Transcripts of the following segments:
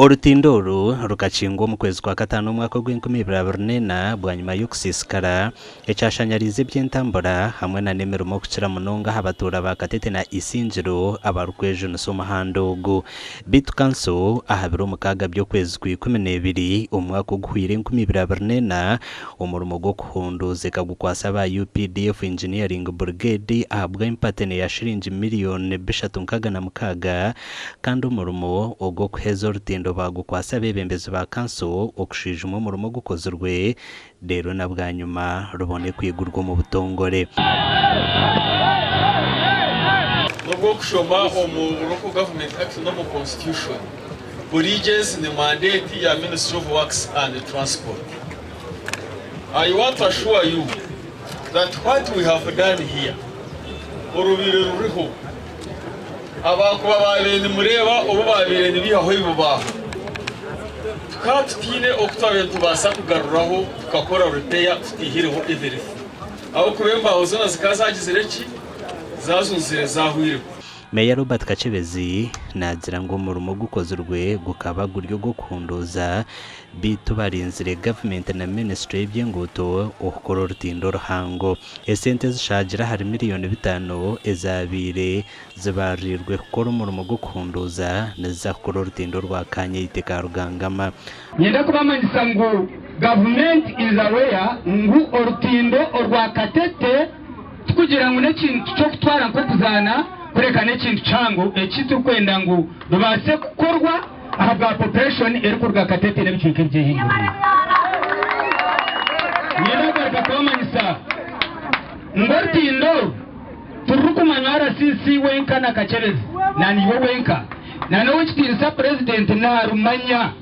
Orutindoro rukachingwa mu kwezi kwa gatanu umwaka w'2024 bwanyuma yo kusisikara ecyashanyarize by'entambura hamwe na nemirimo kukira munonga abatura bakatete na isinjiro abarukweje n'usoma handogo bitu kanso ahabiro mukaga byo kwezi kwa 12 umwaka w'2024 umurimo go kuhunduze kagukwasa ba UPDF Engineering Brigade ahabwa impatene ya shilingi miliyoni 3.6 kandi umurimo ogo kuheza urutindo bagukwasa bebembezi ba kanso okushijuma umurimo gukozerwe rero na bwanyuma rubone kwigurwa mu butongore no kushoma mu local government act no mu constitution bridges in the mandate ya Ministry of Works and Transport. I want to assure you that what we have done here urubire ruriho abakuba babene mureba ubu babire nibihaho ibubaho tukatine okutabe tubasa kugaruraho tukakora repair tutihireho everything aho kubemba hozana zikazagizireki zazunzire zahwire. Meya Robert Kachebezi nagira ngo umurimo gukozerwe gukaba guryo go kundoza bitu barinzire government na ministry by'inguto okukora urutindo ruhango esente zishagira hari miliyoni 5 ezabire zibarirwe gukora umurimo gukundoza nezakora urutindo rwa Kanye iteka rugangama. Nyenda kubamanyisa ngo government is aware ngo urutindo rwa Katete kugira ngo nekintu cyo kutwara nko kuzana kureka nekintu changu ekitu kwenda ngo rubase kukorwa ahabwa population eri kurwa Katete n'ibicike by'ihinguriro. Nyenda bakamanyisa ngortindo turukumanya RCC wenka na Kachelezi na niwe wenka na no wikitinsa president na rumanya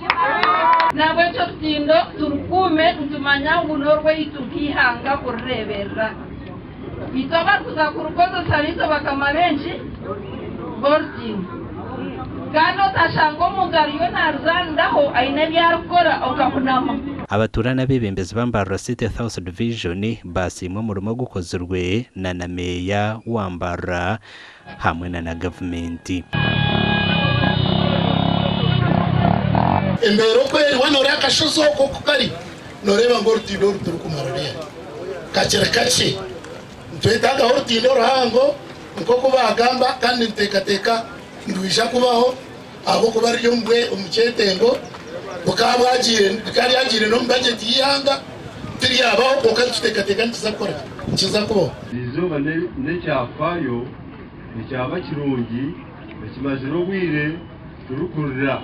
nabwo cyo tindo turukume ntumanya ngo norwe itukihanga kurebera itoba tuzakurukoza sarizo bakama benshi borting kano tashango mugariyo narzandaho aine byarukora okakunama abaturana bebembezi bambara City South Division basimwe murimo gukozerwe na meya wambara hamwe na government embero kweri wanore akashozo ko kukari noreba ngo rutindo turukumarariya kacera kace twetaga hortindo ruhango nko kubagamba kandi ntekateka ndwisha kubaho abo kubari yombwe umucetengo bukabagire kari yagire no budget yihanga tiri yabaho ko kandi tutekateka ntizakora kizakubo izuba ne cyafayo ne cyaba kirungi bakimaziro gwire turukurira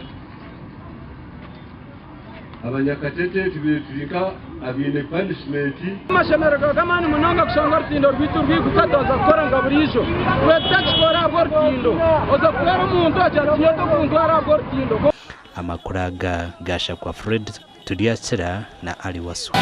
abanyakatete tubirika abine punishment amashamero kamani munonga kushonga rutindo rwitu rwikukatoza koranga burisho wetachikora rutindo ozakwera umuntu acyatiye to kuntwara rutindo amakuraga gasha kwa Fred Tudiachira na Aliwasu.